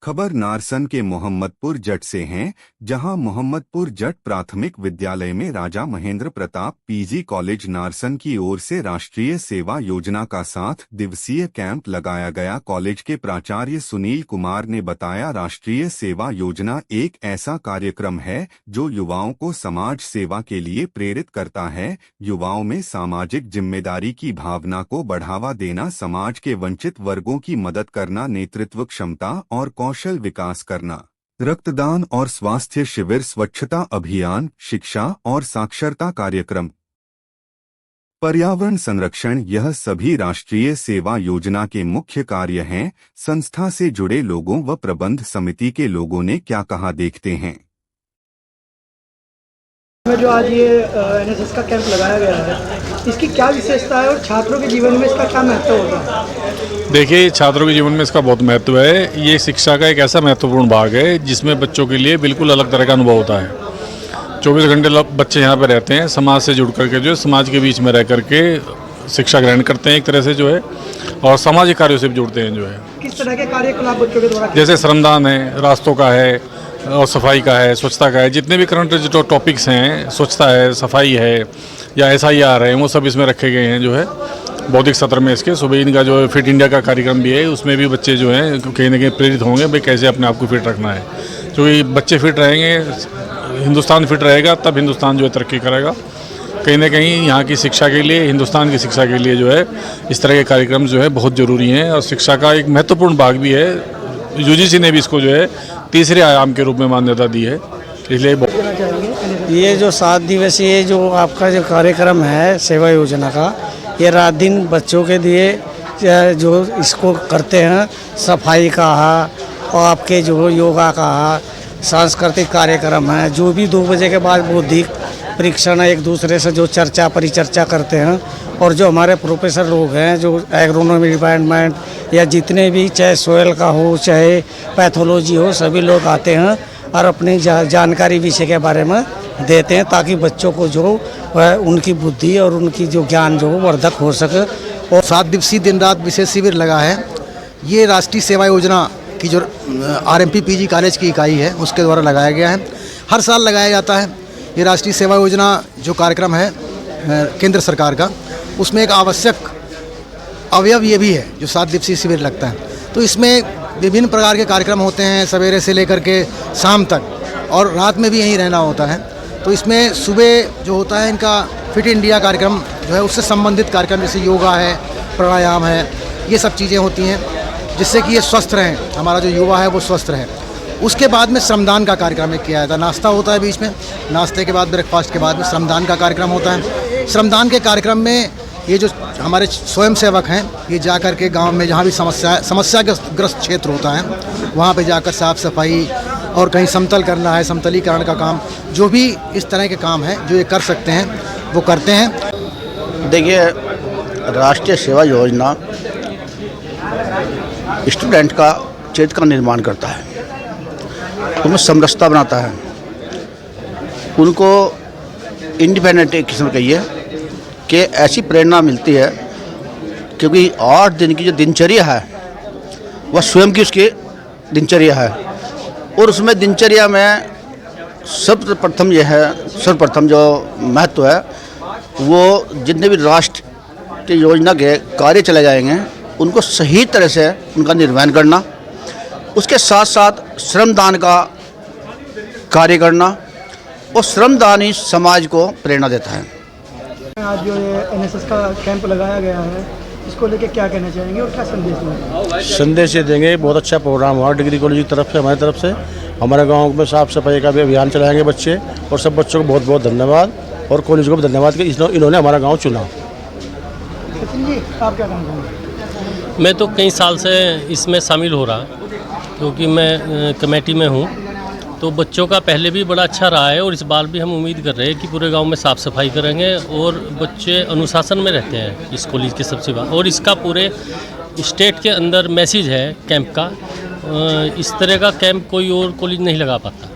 खबर नारसन के मोहम्मदपुर जट से हैं, जहां मोहम्मदपुर जट प्राथमिक विद्यालय में राजा महेंद्र प्रताप पीजी कॉलेज नारसन की ओर से राष्ट्रीय सेवा योजना का 7 दिवसीय कैंप लगाया गया। कॉलेज के प्राचार्य सुनील कुमार ने बताया, राष्ट्रीय सेवा योजना एक ऐसा कार्यक्रम है जो युवाओं को समाज सेवा के लिए प्रेरित करता है। युवाओं में सामाजिक जिम्मेदारी की भावना को बढ़ावा देना, समाज के वंचित वर्गों की मदद करना, नेतृत्व क्षमता और कौशल विकास करना, रक्तदान और स्वास्थ्य शिविर, स्वच्छता अभियान, शिक्षा और साक्षरता कार्यक्रम, पर्यावरण संरक्षण, यह सभी राष्ट्रीय सेवा योजना के मुख्य कार्य हैं। संस्था से जुड़े लोगों व प्रबंध समिति के लोगों ने क्या कहा, देखते हैं। जो आज ये एनएसएस का कैंप लगाया गया है, इसकी क्या विशेषता है और छात्रों के जीवन में इसका क्या महत्व होगा? देखिए, छात्रों के जीवन में इसका बहुत महत्व है। ये शिक्षा का एक ऐसा महत्वपूर्ण भाग है जिसमें बच्चों के लिए बिल्कुल अलग तरह का अनुभव होता है। 24 घंटे बच्चे यहाँ पर रहते हैं, समाज से जुड़ करके जो है समाज के बीच में रह करके शिक्षा ग्रहण करते हैं एक तरह से जो है, और सामाजिक कार्यों से भी जुड़ते हैं जो है। किस तरह के कार्यकलाप बच्चों के द्वारा? जैसे श्रमदान है, रास्तों का है और सफाई का है, स्वच्छता का है, जितने भी करंट जो टॉपिक्स हैं, स्वच्छता है, सफाई है या SIR है, वो सब इसमें रखे गए हैं जो है। बौद्धिक सत्र में इसके सुबह इनका जो फिट इंडिया का कार्यक्रम भी है, उसमें भी बच्चे जो हैं कहीं ना कहीं प्रेरित होंगे भाई कैसे अपने आप को फिट रखना है। क्योंकि बच्चे फिट रहेंगे, हिंदुस्तान फिट रहेगा, तब हिंदुस्तान जो है तरक्की करेगा। कहीं ना कहीं यहाँ की शिक्षा के लिए, हिंदुस्तान की शिक्षा के लिए जो है इस तरह के कार्यक्रम जो है बहुत ज़रूरी हैं, और शिक्षा का एक महत्वपूर्ण भाग भी है। UGC ने भी इसको जो है तीसरे आयाम के रूप में मान्यता दी है। इसलिए ये जो 7 दिवसीय जो आपका जो कार्यक्रम है सेवा योजना का, ये रात दिन बच्चों के लिए जो इसको करते हैं, सफाई का है और आपके जो योगा का है, सांस्कृतिक कार्यक्रम है, जो भी 2 बजे के बाद बौद्धिक परीक्षण एक दूसरे से जो चर्चा परिचर्चा करते हैं, और जो हमारे प्रोफेसर लोग हैं जो एग्रोनॉमी डिपार्टमेंट या जितने भी, चाहे सोयल का हो चाहे पैथोलॉजी हो, सभी लोग आते हैं और अपनी जानकारी विषय के बारे में देते हैं, ताकि बच्चों को जो उनकी बुद्धि और उनकी जो ज्ञान जो वर्धक हो सके। और 7 दिवसीय दिन रात विशेष शिविर लगा है। ये राष्ट्रीय सेवा योजना की जो RMP PG कॉलेज की इकाई है उसके द्वारा लगाया गया है। हर साल लगाया जाता है। ये राष्ट्रीय सेवा योजना जो कार्यक्रम है केंद्र सरकार का, उसमें एक आवश्यक अवयव ये भी है जो 7 दिवसीय शिविर लगता है। तो इसमें विभिन्न प्रकार के कार्यक्रम होते हैं, सवेरे से लेकर के शाम तक, और रात में भी यहीं रहना होता है। तो इसमें सुबह जो होता है इनका फिट इंडिया कार्यक्रम जो है, उससे संबंधित कार्यक्रम जैसे योगा है, प्राणायाम है, ये सब चीज़ें होती हैं जिससे कि ये स्वस्थ रहें, हमारा जो युवा है वो स्वस्थ रहे। उसके बाद में श्रमदान का कार्यक्रम एक किया जाता है। नाश्ता होता है बीच में, नाश्ते के बाद ब्रेकफास्ट के बाद में श्रमदान का कार्यक्रम होता है। श्रमदान के कार्यक्रम में ये जो हमारे स्वयं सेवक हैं, ये जा कर के गाँव में जहाँ भी समस्याग्रस्त क्षेत्र होता है, वहाँ पे जाकर साफ़ सफाई और कहीं समतल करना है, समतलीकरण का काम, जो भी इस तरह के काम हैं जो ये कर सकते हैं वो करते हैं। देखिए, राष्ट्रीय सेवा योजना स्टूडेंट का चरित्र का निर्माण करता है, उनमें समरसता बनाता है, उनको इंडिपेंडेंट एक किस्म कहिए कि ऐसी प्रेरणा मिलती है, क्योंकि 8 दिन की जो दिनचर्या है वह स्वयं की उसकी दिनचर्या है, और उसमें दिनचर्या में सर्वप्रथम जो महत्व है वो जितने भी राष्ट्र की योजना के कार्य चले जाएंगे उनको सही तरह से उनका निर्वहन करना, उसके साथ साथ श्रमदान का कार्य करना, और श्रमदान ही समाज को प्रेरणा देता है। आज जो ये एनएसएस का कैंप लगाया गया है, इसको लेके क्या कहना चाहेंगे और क्या संदेश देंगे? संदेश ये देंगे, बहुत अच्छा प्रोग्राम हुआ डिग्री कॉलेज की तरफ से, हमारी तरफ से। हमारे गांव में साफ़ सफाई का भी अभियान चलाएंगे बच्चे, और सब बच्चों को बहुत बहुत धन्यवाद, और कॉलेज को भी धन्यवाद कि इन्होंने हमारा गाँव चुना। सचिन जी, आप क्या कहना चाहेंगे? मैं तो कई साल से इसमें शामिल हो रहा, क्योंकि मैं कमेटी में हूँ, तो बच्चों का पहले भी बड़ा अच्छा रहा है, और इस बार भी हम उम्मीद कर रहे हैं कि पूरे गांव में साफ़ सफाई करेंगे, और बच्चे अनुशासन में रहते हैं इस कॉलेज के सबसे बात। और इसका पूरे स्टेट के अंदर मैसेज है कैंप का, इस तरह का कैंप कोई और कॉलेज नहीं लगा पाता।